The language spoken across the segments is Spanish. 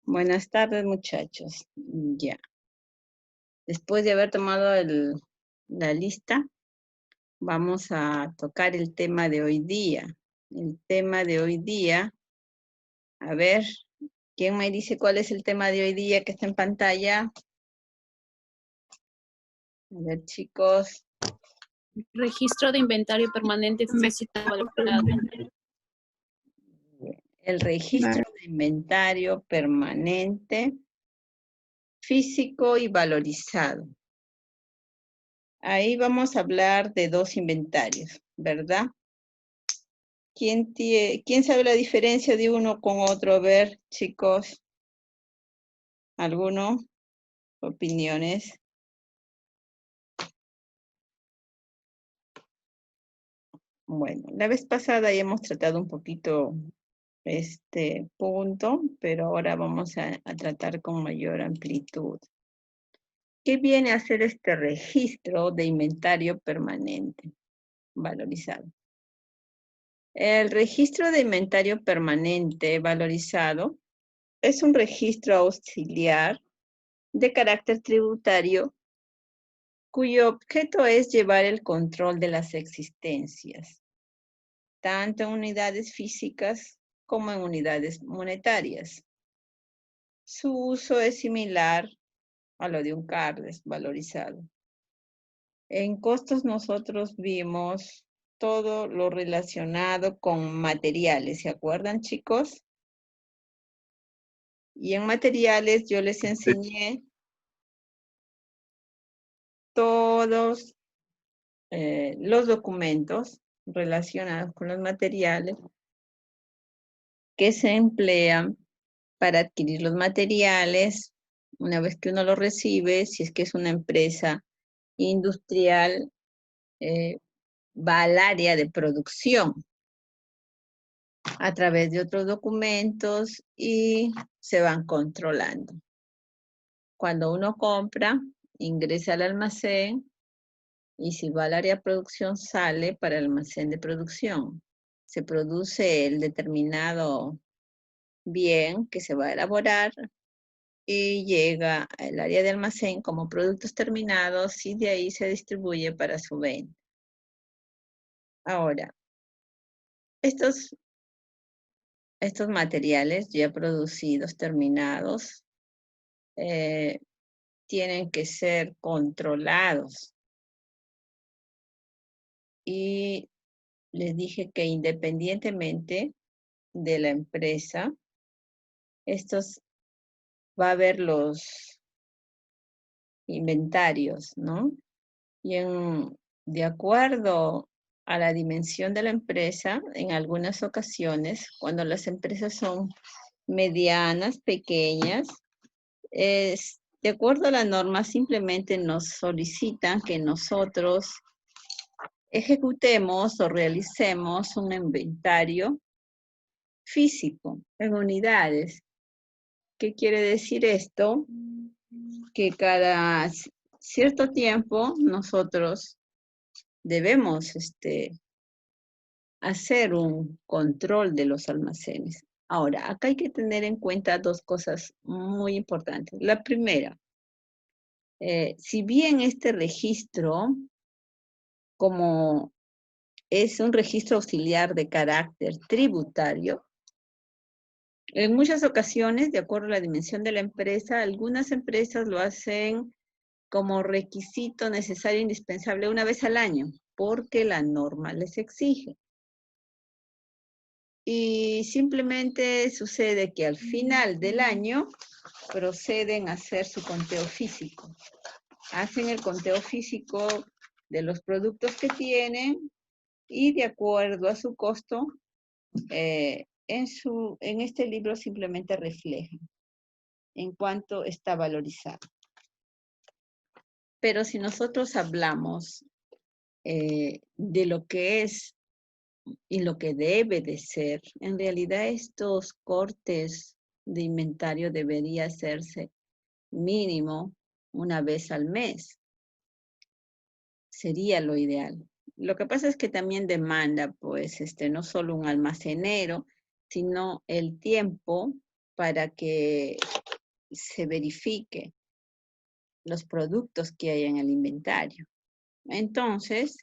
Buenas tardes, muchachos. Ya. Después de haber tomado la lista, vamos a tocar el tema de hoy día. El tema de hoy día, a ver, ¿quién me dice cuál es el tema de hoy día que está en pantalla? A ver, chicos. Registro de inventario permanente físico valorado. El registro de inventario permanente, físico y valorizado. Ahí vamos a hablar de dos inventarios, ¿verdad? ¿Quién sabe la diferencia de uno con otro? A ver, chicos. ¿Alguno? ¿Opiniones? Bueno, la vez pasada ya hemos tratado un poquito este punto, pero ahora vamos a tratar con mayor amplitud. ¿Qué viene a ser este registro de inventario permanente valorizado? El registro de inventario permanente valorizado es un registro auxiliar de carácter tributario cuyo objeto es llevar el control de las existencias, tanto en unidades físicas como en unidades monetarias. Su uso es similar a lo de un CARDES valorizado. En costos nosotros vimos todo lo relacionado con materiales, ¿se acuerdan, chicos? Y en materiales yo les enseñé todos los documentos relacionados con los materiales que se emplean para adquirir los materiales. Una vez que uno los recibe, si es que es una empresa industrial, va al área de producción a través de otros documentos y se van controlando. Cuando uno compra, ingresa al almacén y si va al área de producción, sale para el almacén de producción. Se produce el determinado bien que se va a elaborar y llega al área de almacén como productos terminados y de ahí se distribuye para su venta. Ahora, estos materiales ya producidos, terminados, tienen que ser controlados. Y les dije que independientemente de la empresa, va a haber los inventarios, ¿no? Y de acuerdo a la dimensión de la empresa, en algunas ocasiones, cuando las empresas son medianas, pequeñas, de acuerdo a la norma, simplemente nos solicitan que nosotros ejecutemos o realicemos un inventario físico en unidades. ¿Qué quiere decir esto? Que cada cierto tiempo nosotros debemos hacer un control de los almacenes. Ahora, acá hay que tener en cuenta dos cosas muy importantes. La primera, si bien este registro, como es un registro auxiliar de carácter tributario, en muchas ocasiones, de acuerdo a la dimensión de la empresa, algunas empresas lo hacen como requisito necesario e indispensable una vez al año, porque la norma les exige. Y simplemente sucede que al final del año proceden a hacer su conteo físico. Hacen el conteo físico de los productos que tienen y de acuerdo a su costo, en este libro simplemente reflejan en cuánto está valorizado. Pero si nosotros hablamos de lo que es y lo que debe de ser, en realidad estos cortes de inventario debería hacerse mínimo una vez al mes. Sería lo ideal. Lo que pasa es que también demanda, pues, no solo un almacenero, sino el tiempo para que se verifique los productos que hay en el inventario. Entonces,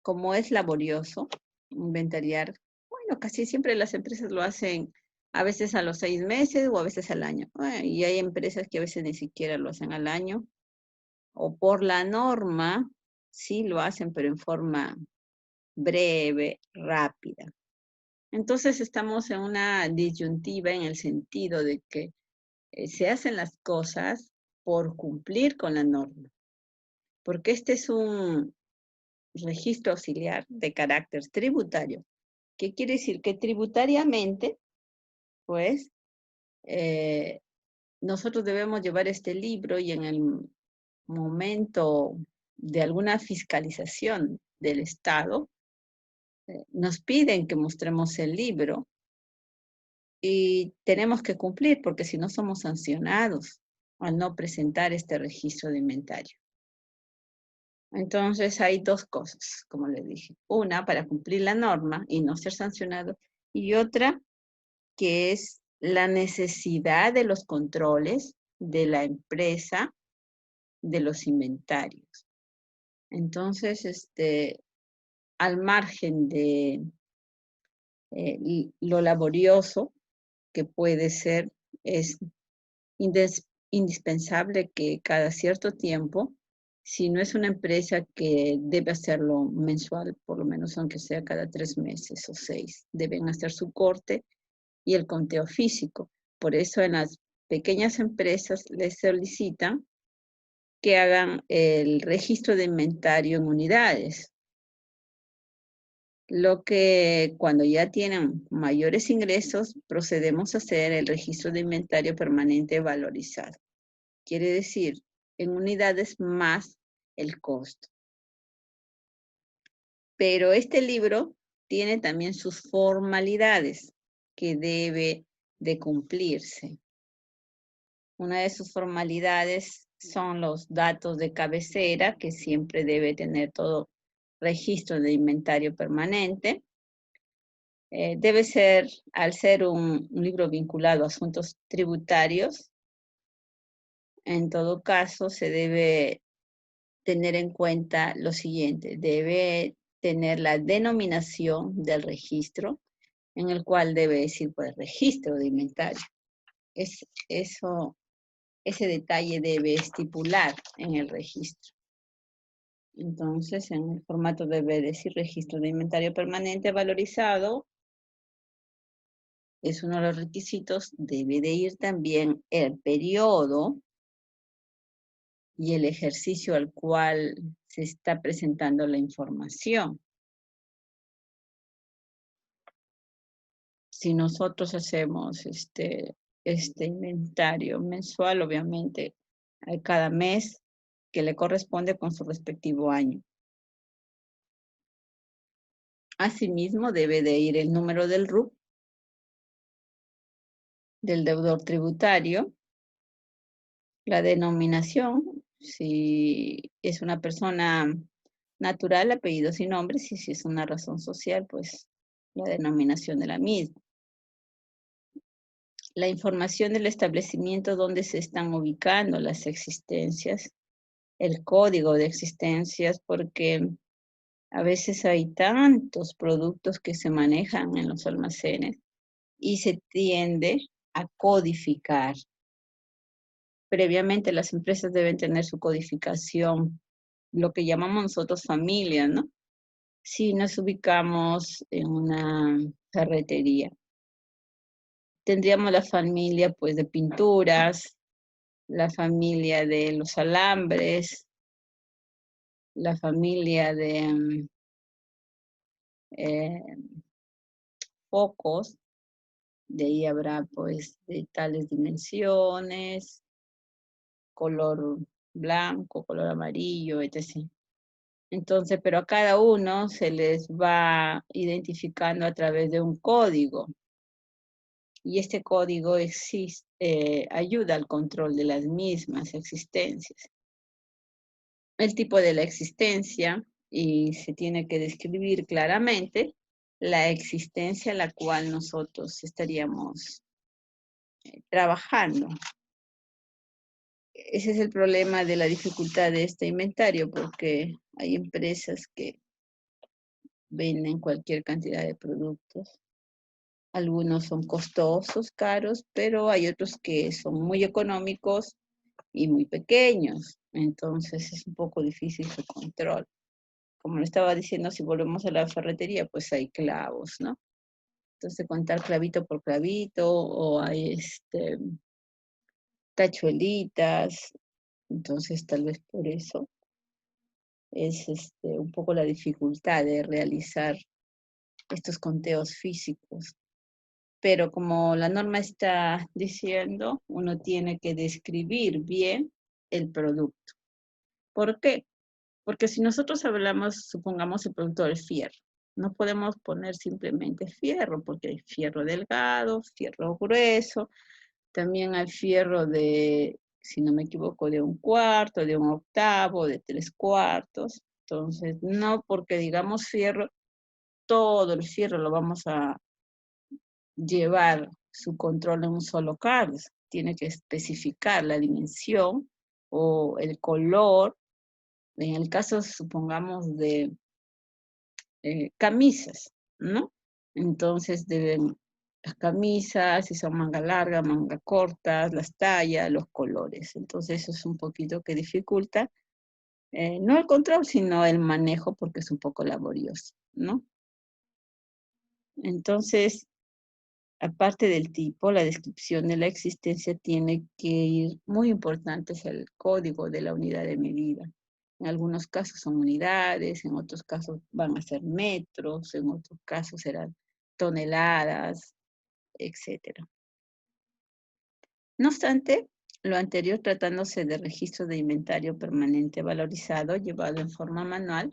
como es laborioso inventariar, bueno, casi siempre las empresas lo hacen a veces a los 6 meses o a veces al año. Y hay empresas que a veces ni siquiera lo hacen al año, o por la norma, sí lo hacen, pero en forma breve, rápida. Entonces estamos en una disyuntiva en el sentido de que se hacen las cosas por cumplir con la norma, porque este es un registro auxiliar de carácter tributario. ¿Qué quiere decir? Que tributariamente, pues, nosotros debemos llevar este libro y en el momento de alguna fiscalización del Estado, nos piden que mostremos el libro y tenemos que cumplir porque si no somos sancionados al no presentar este registro de inventario. Entonces hay dos cosas, como les dije. Una, para cumplir la norma y no ser sancionado, y otra, que es la necesidad de los controles de la empresa de los inventarios. Entonces, al margen de lo laborioso que puede ser, es indispensable que cada cierto tiempo, si no es una empresa que debe hacerlo mensual, por lo menos aunque sea cada 3 meses o 6, deben hacer su corte y el conteo físico. Por eso en las pequeñas empresas les solicitan que hagan el registro de inventario en unidades. Lo que cuando ya tienen mayores ingresos, procedemos a hacer el registro de inventario permanente valorizado. Quiere decir, en unidades más el costo. Pero este libro tiene también sus formalidades que debe de cumplirse. Una de sus formalidades son los datos de cabecera, que siempre debe tener todo registro de inventario permanente. Debe ser, al ser un libro vinculado a asuntos tributarios, en todo caso se debe tener en cuenta lo siguiente: debe tener la denominación del registro, en el cual debe decir, pues, registro de inventario. Ese detalle debe estipular en el registro. Entonces, en el formato debe decir registro de inventario permanente valorizado. Es uno de los requisitos. Debe de ir también el periodo y el ejercicio al cual se está presentando la información. Si nosotros hacemos este inventario mensual, obviamente hay cada mes que le corresponde con su respectivo año. Asimismo, debe de ir el número del RUC del deudor tributario, la denominación, si es una persona natural, apellido sin nombre, si es una razón social, pues la denominación de la misma. La información del establecimiento donde se están ubicando las existencias, el código de existencias, porque a veces hay tantos productos que se manejan en los almacenes y se tiende a codificar. Previamente las empresas deben tener su codificación, lo que llamamos nosotros familia, ¿no? Si nos ubicamos en una ferretería, tendríamos la familia, pues, de pinturas, la familia de los alambres, la familia de focos, de ahí habrá, pues, de tales dimensiones, color blanco, color amarillo, etc. Entonces, pero a cada uno se les va identificando a través de un código. Y este código ayuda al control de las mismas existencias. El tipo de la existencia, y se tiene que describir claramente la existencia a la cual nosotros estaríamos trabajando. ese es el problema de la dificultad de este inventario, porque hay empresas que venden cualquier cantidad de productos. Algunos son costosos, caros, pero hay otros que son muy económicos y muy pequeños. Entonces es un poco difícil su control. Como le estaba diciendo, si volvemos a la ferretería, pues hay clavos, ¿no? Entonces contar clavito por clavito, o hay tachuelitas. Entonces tal vez por eso es un poco la dificultad de realizar estos conteos físicos. Pero como la norma está diciendo, uno tiene que describir bien el producto. ¿Por qué? Porque si nosotros hablamos, supongamos el producto del fierro, no podemos poner simplemente fierro, porque hay fierro delgado, fierro grueso, también hay fierro de, si no me equivoco, de 1/4, de 1/8, de 3/4. Entonces, no porque digamos fierro, todo el fierro lo vamos a llevar su control en un solo card. Tiene que especificar la dimensión o el color. En el caso, supongamos, de camisas, ¿no? Entonces deben las camisas, si son manga larga, manga corta, las tallas, los colores. Entonces eso es un poquito que dificulta, no el control, sino el manejo, porque es un poco laborioso, ¿no? Entonces, aparte del tipo, la descripción de la existencia tiene que ir, muy importante es el código de la unidad de medida. En algunos casos son unidades, en otros casos van a ser metros, en otros casos serán toneladas, etc. No obstante, lo anterior tratándose de registro de inventario permanente valorizado llevado en forma manual,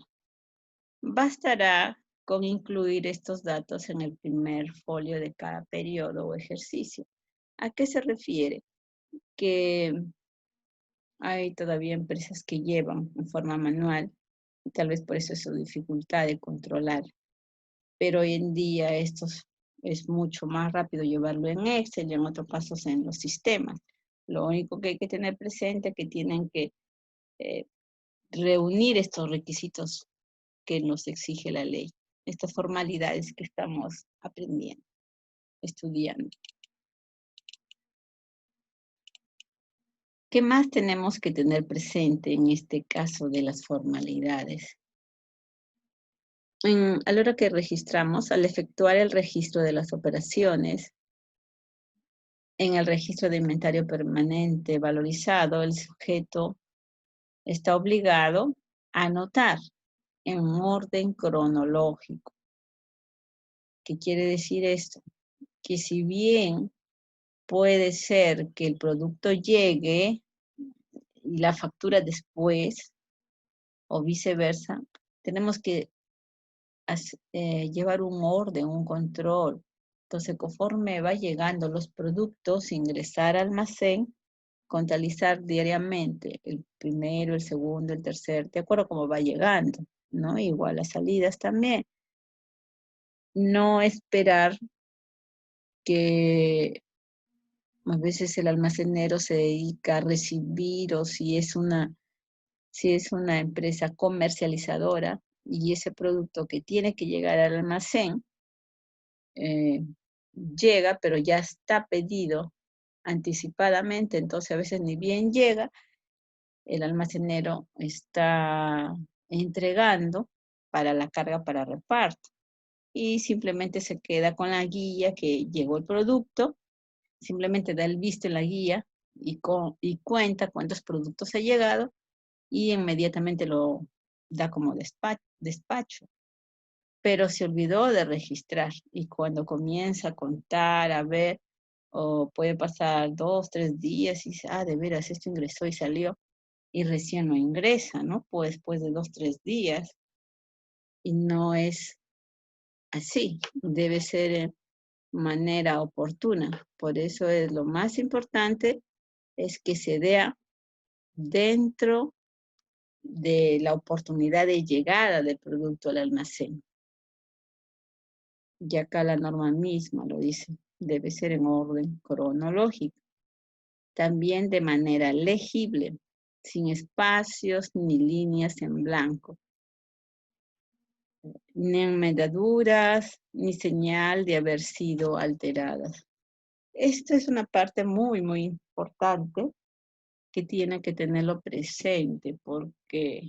bastará con incluir estos datos en el primer folio de cada periodo o ejercicio. ¿A qué se refiere? Que hay todavía empresas que llevan en forma manual, y tal vez por eso es su dificultad de controlar. Pero hoy en día esto es mucho más rápido llevarlo en Excel y en otros casos en los sistemas. Lo único que hay que tener presente es que tienen que eh, reunir estos requisitos que nos exige la ley, estas formalidades que estamos aprendiendo, estudiando. ¿Qué más tenemos que tener presente en este caso de las formalidades? A la hora que registramos, al efectuar el registro de las operaciones, en el registro de inventario permanente valorizado, el sujeto está obligado a anotar en orden cronológico. ¿Qué quiere decir esto? Que si bien puede ser que el producto llegue y la factura después, o viceversa, tenemos que llevar un orden, un control. Entonces, conforme va llegando los productos, ingresar al almacén, contabilizar diariamente el primero, el segundo, el tercer, de acuerdo a cómo va llegando, ¿no? Igual las salidas también. No esperar que a veces el almacenero se dedica a recibir, o si es una empresa comercializadora y ese producto que tiene que llegar al almacén llega, pero ya está pedido anticipadamente, entonces a veces ni bien llega, el almacenero está entregando para la carga para reparto y simplemente se queda con la guía que llegó el producto, simplemente da el visto en la guía y cuenta cuántos productos ha llegado y inmediatamente lo da como despacho. Pero se olvidó de registrar y cuando comienza a contar, a ver, o puede pasar 2, 3 días y dice, de veras, esto ingresó y salió, y recién lo ingresa, ¿no? Pues después de 2, 3 días, y no es así, debe ser de manera oportuna. Por eso es lo más importante, es que se dé dentro de la oportunidad de llegada del producto al almacén. Y acá la norma misma lo dice, debe ser en orden cronológico. también de manera legible, sin espacios ni líneas en blanco, ni enmendaduras, ni señal de haber sido alteradas. Esta es una parte muy, muy importante que tiene que tenerlo presente, porque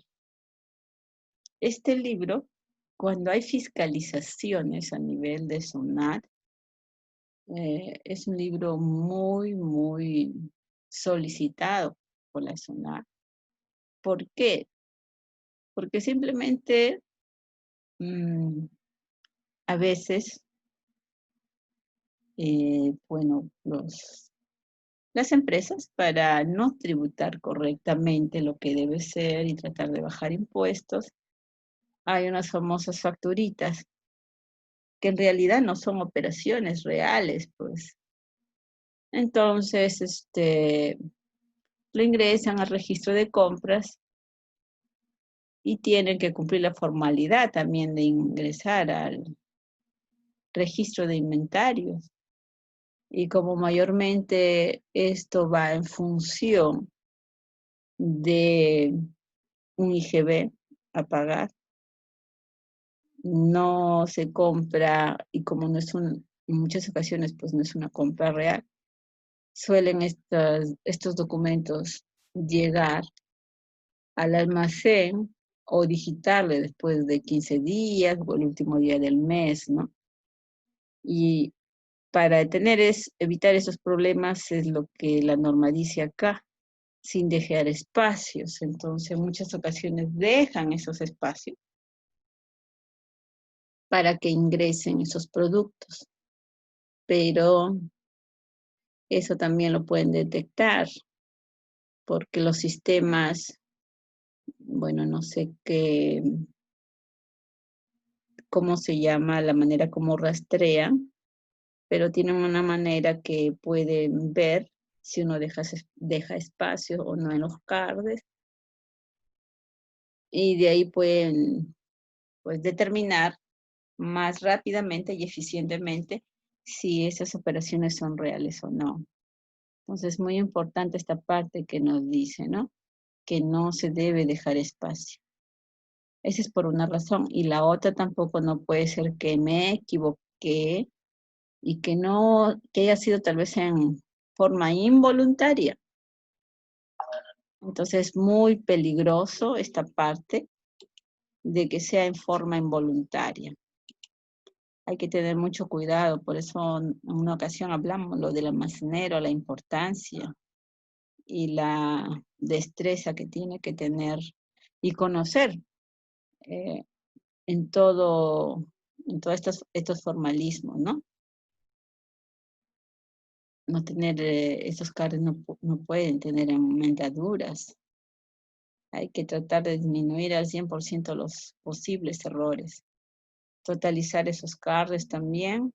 este libro, cuando hay fiscalizaciones a nivel de SUNAT, es un libro muy, muy solicitado por la SUNAT. ¿Por qué? Porque simplemente a veces, bueno, las empresas, para no tributar correctamente lo que debe ser y tratar de bajar impuestos, hay unas famosas facturitas que en realidad no son operaciones reales, pues. Entonces, lo ingresan al registro de compras y tienen que cumplir la formalidad también de ingresar al registro de inventarios. Y como mayormente esto va en función de un IGB a pagar, no se compra, y como no es en muchas ocasiones pues no es una compra real, suelen estos documentos llegar al almacén o digitarle después de 15 días o el último día del mes, ¿no? Y para evitar esos problemas es lo que la norma dice acá, sin dejar espacios. Entonces, en muchas ocasiones dejan esos espacios para que ingresen esos productos. Pero eso también lo pueden detectar, porque los sistemas, bueno, no sé cómo se llama, la manera como rastrean, pero tienen una manera que pueden ver si uno deja espacio o no en los cards, y de ahí pueden pues, determinar más rápidamente y eficientemente si esas operaciones son reales o no. Entonces, es muy importante esta parte que nos dice, ¿no? Que no se debe dejar espacio. Esa es por una razón. Y la otra tampoco no puede ser que me equivoqué y que haya sido tal vez en forma involuntaria. Entonces, es muy peligroso esta parte de que sea en forma involuntaria. Hay que tener mucho cuidado, por eso en una ocasión hablamos lo del almacenero, la importancia y la destreza que tiene que tener y conocer eh, en todos estos formalismos, ¿no? No tener, esos carros no pueden tener enmendaduras. Hay que tratar de disminuir al 100% los posibles errores. Totalizar esos carros también,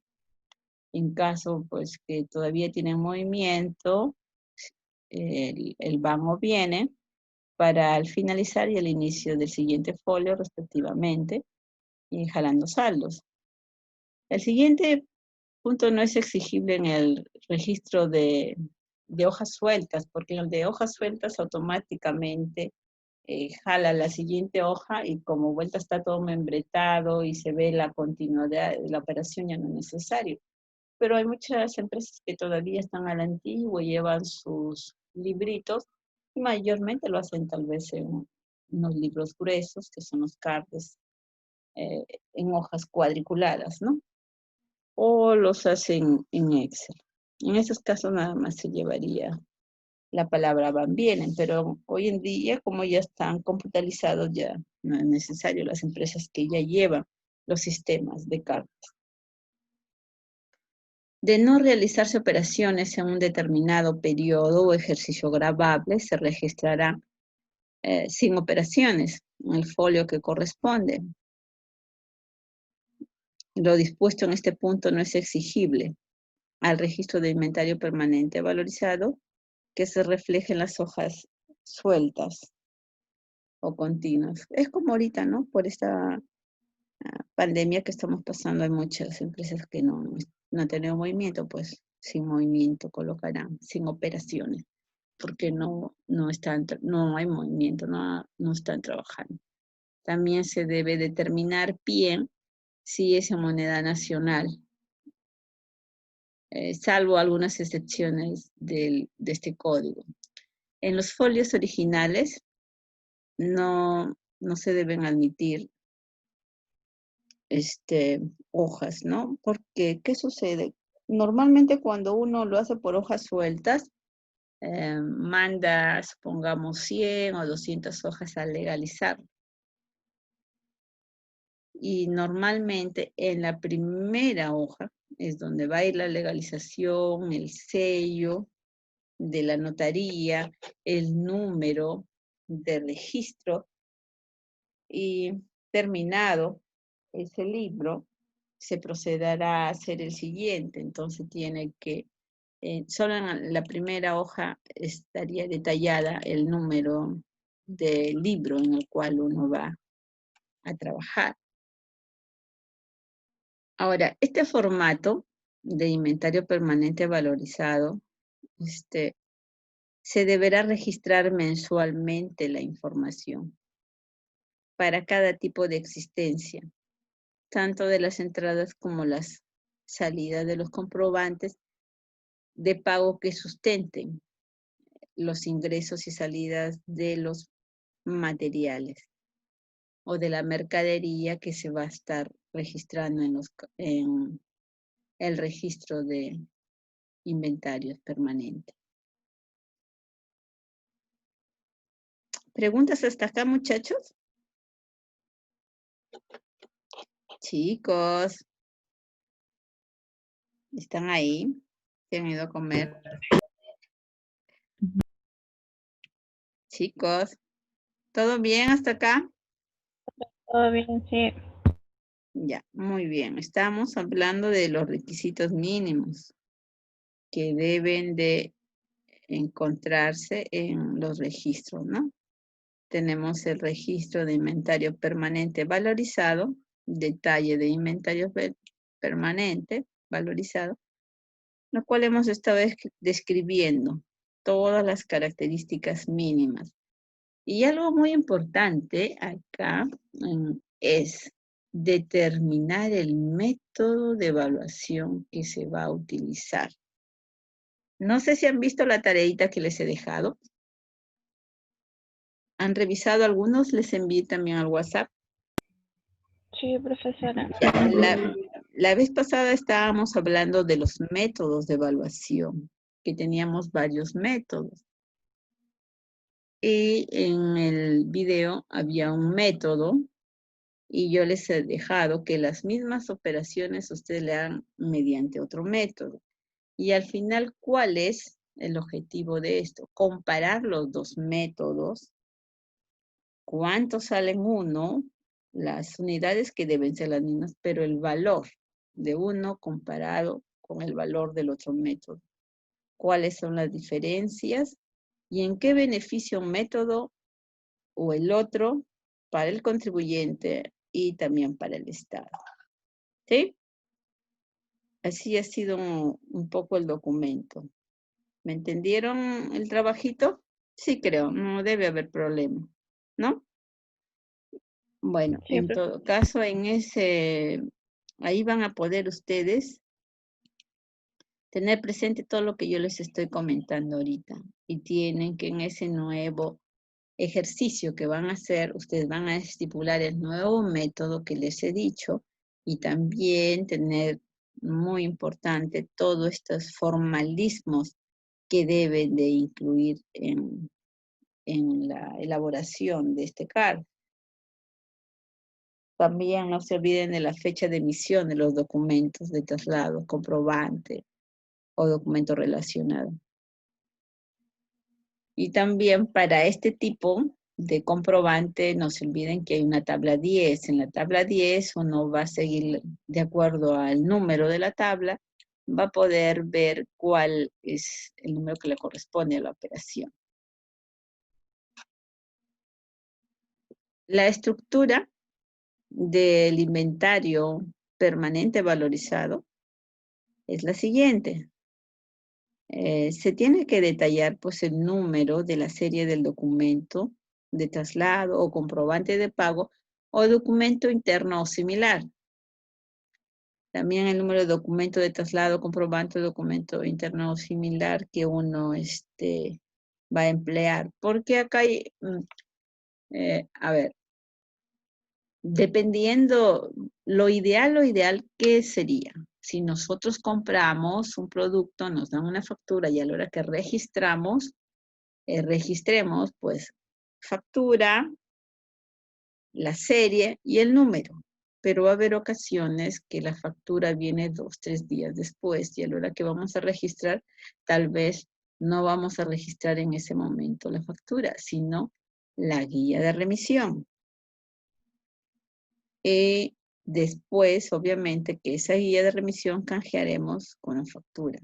en caso pues que todavía tienen movimiento, el van o viene, para al finalizar y al inicio del siguiente folio respectivamente, y jalando saldos. El siguiente punto no es exigible en el registro de hojas sueltas, porque en el de hojas sueltas automáticamente jala la siguiente hoja y como vuelta está todo membretado y se ve la continuidad de la operación, ya no es necesario. Pero hay muchas empresas que todavía están a la antigua y llevan sus libritos y mayormente lo hacen tal vez en unos libros gruesos, que son los cards, en hojas cuadriculadas, ¿no? O los hacen en Excel. En esos casos nada más se llevaría la palabra van, vienen, pero hoy en día, como ya están computarizados, ya no es necesario las empresas que ya llevan los sistemas de cartas. De no realizarse operaciones en un determinado periodo o ejercicio grabable, se registrará sin operaciones en el folio que corresponde. Lo dispuesto en este punto no es exigible al registro de inventario permanente valorizado que se refleje en las hojas sueltas o continuas. Es como ahorita, ¿no? Por esta pandemia que estamos pasando, hay muchas empresas que no han tenido movimiento, pues sin movimiento colocarán, sin operaciones. porque no hay movimiento, no están trabajando. También se debe determinar bien si es en moneda nacional, salvo algunas excepciones de este código. En los folios originales no se deben admitir hojas, ¿no? Porque, ¿qué sucede? Normalmente cuando uno lo hace por hojas sueltas, manda, supongamos, 100 o 200 hojas a legalizar. Y normalmente en la primera hoja es donde va a ir la legalización, el sello de la notaría, el número de registro, y terminado ese libro, se procederá a hacer el siguiente. Entonces tiene que, solo en la primera hoja estaría detallada el número del libro en el cual uno va a trabajar. Ahora, este formato de inventario permanente valorizado, se deberá registrar mensualmente la información para cada tipo de existencia, tanto de las entradas como las salidas de los comprobantes de pago que sustenten los ingresos y salidas de los materiales o de la mercadería que se va a estar registrando en el registro de inventarios permanentes. ¿Preguntas hasta acá, muchachos? Chicos, ¿están ahí? ¿Se han ido a comer? Chicos, ¿todo bien hasta acá? Todo bien, sí. Ya, muy bien. Estamos hablando de los requisitos mínimos que deben de encontrarse en los registros, ¿no? Tenemos el registro de inventario permanente valorizado, detalle de inventario permanente valorizado, lo cual hemos estado describiendo todas las características mínimas. Y algo muy importante acá es determinar el método de evaluación que se va a utilizar. No sé si han visto la tareita que les he dejado. ¿Han revisado algunos? Les envié también al WhatsApp. Sí, profesora. La vez pasada estábamos hablando de los métodos de evaluación, que teníamos varios métodos. Y en el video había un método y yo les he dejado que las mismas operaciones ustedes le hagan mediante otro método. Y al final, ¿cuál es el objetivo de esto? Comparar los dos métodos. ¿Cuánto salen uno? Las unidades que deben ser las mismas, pero el valor de uno comparado con el valor del otro método. ¿Cuáles son las diferencias? ¿Y en qué beneficia un método o el otro para el contribuyente y también para el Estado? ¿Sí? Así ha sido un poco el documento. ¿Me entendieron el trabajito? Sí, creo, no debe haber problema, ¿no? Bueno, Sí, en todo caso, ahí van a poder ustedes tener presente todo lo que yo les estoy comentando ahorita. Y tienen que en ese nuevo ejercicio que van a hacer, ustedes van a estipular el nuevo método que les he dicho y también tener, muy importante, todos estos formalismos que deben de incluir en la elaboración de este CARD. También no se olviden de la fecha de emisión de los documentos de traslado, comprobante o documento relacionado. Y también para este tipo de comprobante, no se olviden que hay una tabla 10. En la tabla 10 uno va a seguir de acuerdo al número de la tabla, va a poder ver cuál es el número que le corresponde a la operación. La estructura del inventario permanente valorizado es la siguiente. se tiene que detallar pues el número de la serie del documento de traslado o comprobante de pago o documento interno o similar. También el número de documento de traslado, comprobante, documento interno o similar que uno va a emplear. Porque acá hay, a ver, dependiendo, lo ideal, ¿qué sería? Si nosotros compramos un producto, nos dan una factura y a la hora que registremos, pues, factura, la serie y el número. Pero va a haber ocasiones que la factura viene 2, 3 días después y a la hora que vamos a registrar, tal vez no vamos a registrar en ese momento la factura, sino la guía de remisión. Y después, obviamente, que esa guía de remisión canjearemos con la factura.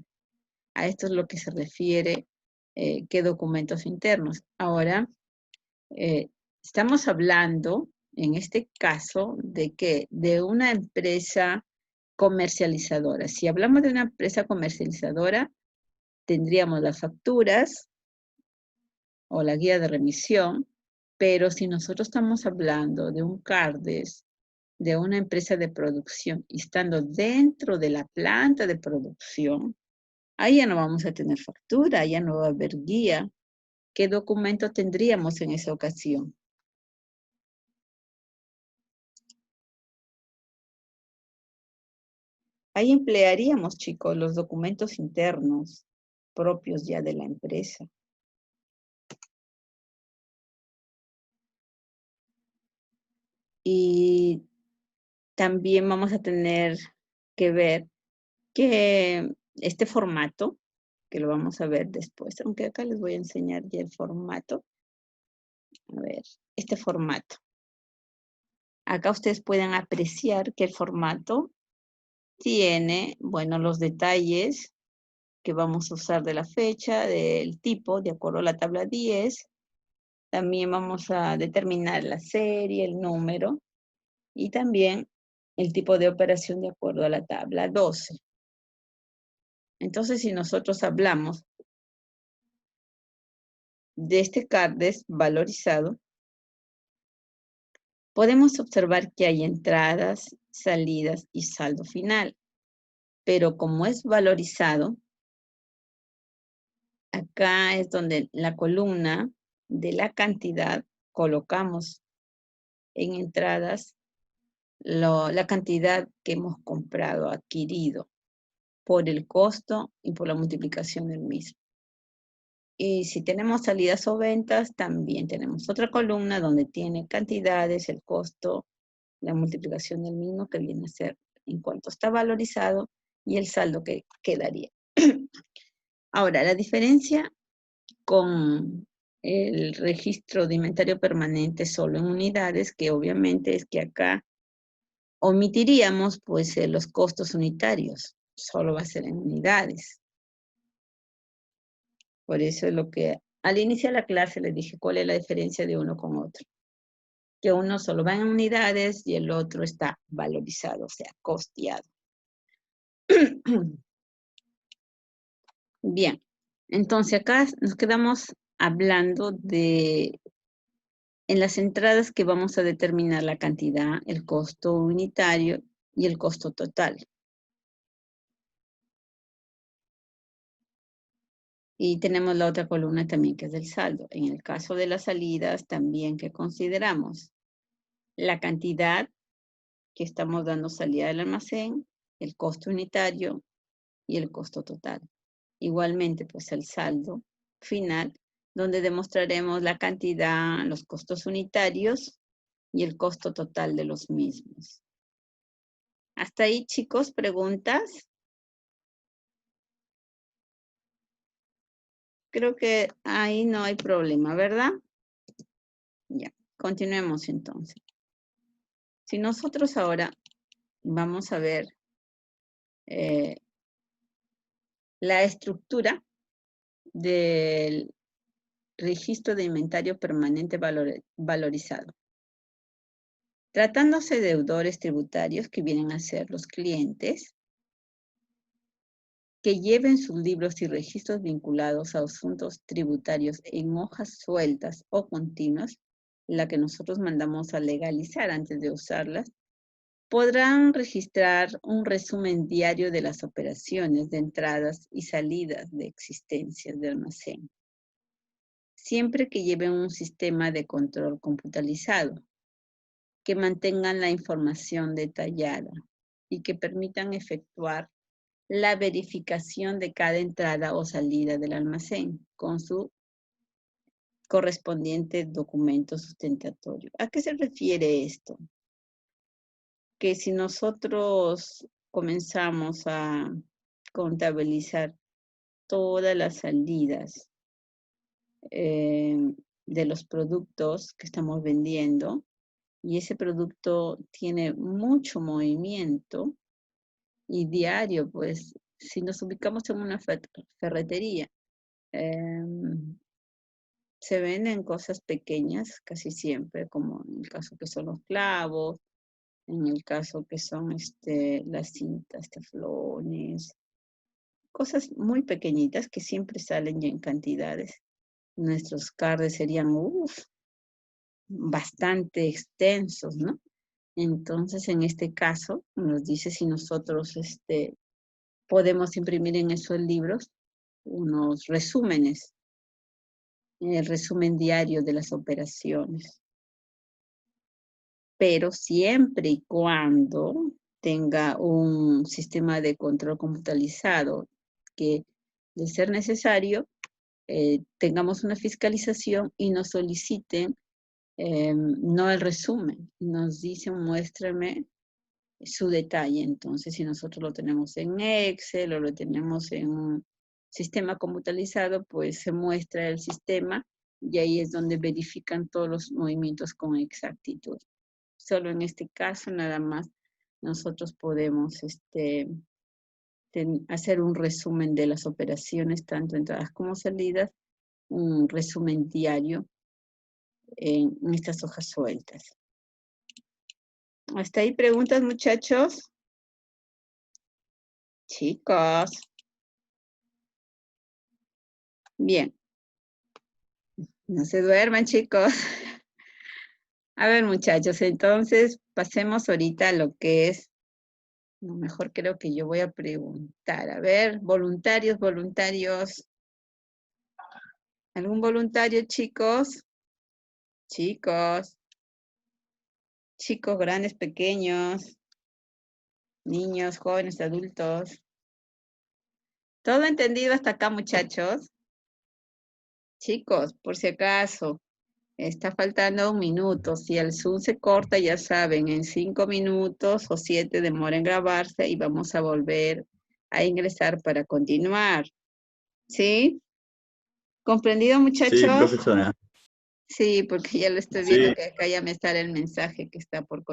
A esto es lo que se refiere qué documentos internos. Ahora, estamos hablando, en este caso, de una empresa comercializadora. Si hablamos de una empresa comercializadora, tendríamos las facturas o la guía de remisión, pero si nosotros estamos hablando de un CARDES, de una empresa de producción, y estando dentro de la planta de producción, ahí ya no vamos a tener factura, ya no va a haber guía. ¿Qué documento tendríamos en esa ocasión? Ahí emplearíamos, chicos, los documentos internos propios ya de la empresa. Y también vamos a tener que ver que este formato, que lo vamos a ver después, aunque acá les voy a enseñar ya el formato. A ver, este formato. Acá ustedes pueden apreciar que el formato tiene, bueno, los detalles que vamos a usar de la fecha, del tipo, de acuerdo a la tabla 10. También vamos a determinar la serie, el número y también el tipo de operación de acuerdo a la tabla 12. Entonces, si nosotros hablamos de este CARDES valorizado, podemos observar que hay entradas, salidas y saldo final. Pero como es valorizado, acá es donde la columna de la cantidad colocamos en entradas la cantidad que hemos comprado, adquirido, por el costo y por la multiplicación del mismo. Y si tenemos salidas o ventas, también tenemos otra columna donde tiene cantidades, el costo, la multiplicación del mismo, que viene a ser en cuanto está valorizado y el saldo que quedaría. Ahora, la diferencia con el registro de inventario permanente solo en unidades, que obviamente es que acá omitiríamos pues los costos unitarios, solo va a ser en unidades. Por eso es lo que al iniciar la clase les dije cuál es la diferencia de uno con otro. Que uno solo va en unidades y el otro está valorizado, o sea, costeado. Bien, entonces acá nos quedamos hablando de en las entradas que vamos a determinar la cantidad, el costo unitario y el costo total. Y tenemos la otra columna también que es del saldo. En el caso de las salidas también que consideramos la cantidad que estamos dando salida del almacén, el costo unitario y el costo total. Igualmente, pues el saldo final, donde demostraremos la cantidad, los costos unitarios y el costo total de los mismos. Hasta ahí, chicos, ¿preguntas? Creo que ahí no hay problema, ¿verdad? Ya, continuemos entonces. Si nosotros ahora vamos a ver la estructura del registro de inventario permanente valorizado. Tratándose de deudores tributarios que vienen a ser los clientes, que lleven sus libros y registros vinculados a asuntos tributarios en hojas sueltas o continuas, la que nosotros mandamos a legalizar antes de usarlas, podrán registrar un resumen diario de las operaciones de entradas y salidas de existencias de almacén, siempre que lleven un sistema de control computarizado, que mantengan la información detallada y que permitan efectuar la verificación de cada entrada o salida del almacén con su correspondiente documento sustentatorio. ¿A qué se refiere esto? Que si nosotros comenzamos a contabilizar todas las salidas de los productos que estamos vendiendo, y ese producto tiene mucho movimiento y diario, pues si nos ubicamos en una ferretería, se venden cosas pequeñas casi siempre, como en el caso que son los clavos, en el caso que son las cintas, teflones, cosas muy pequeñitas que siempre salen ya en cantidades. Nuestros cards serían bastante extensos, ¿no? Entonces, en este caso, nos dice si nosotros podemos imprimir en esos libros unos resúmenes, el resumen diario de las operaciones. Pero siempre y cuando tenga un sistema de control computarizado que, de ser necesario, tengamos una fiscalización y nos soliciten no el resumen, nos dicen muéstrame su detalle. Entonces, si nosotros lo tenemos en Excel o lo tenemos en un sistema computarizado, pues se muestra el sistema y ahí es donde verifican todos los movimientos con exactitud. Solo en este caso nada más nosotros podemos hacer un resumen de las operaciones, tanto entradas como salidas, un resumen diario en estas hojas sueltas. ¿Hasta ahí preguntas, muchachos? Chicos. Bien. No se duerman, chicos. A ver, muchachos, entonces pasemos ahorita a lo que es, no, mejor creo que yo voy a preguntar. A ver, voluntarios, voluntarios. ¿Algún voluntario, chicos? Chicos. Chicos, grandes, pequeños. Niños, jóvenes, adultos. ¿Todo entendido hasta acá, muchachos? Chicos, por si acaso, está faltando 1 minuto. Si el Zoom se corta, ya saben, en 5 minutos o 7 demora en grabarse y vamos a volver a ingresar para continuar. ¿Sí? ¿Comprendido, Sí, muchachos? profesora. Sí, porque ya lo estoy viendo Sí. que acá ya me sale el mensaje que está por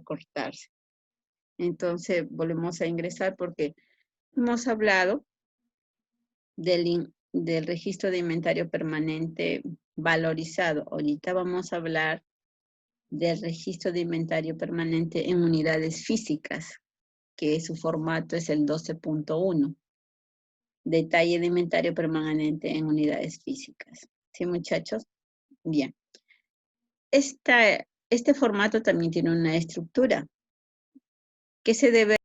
cortarse. Entonces, volvemos a ingresar porque hemos hablado del registro de inventario permanente valorizado. Ahorita vamos a hablar del registro de inventario permanente en unidades físicas, que su formato es el 12.1. Detalle de inventario permanente en unidades físicas. ¿Sí, muchachos? Bien. Este formato también tiene una estructura que se debe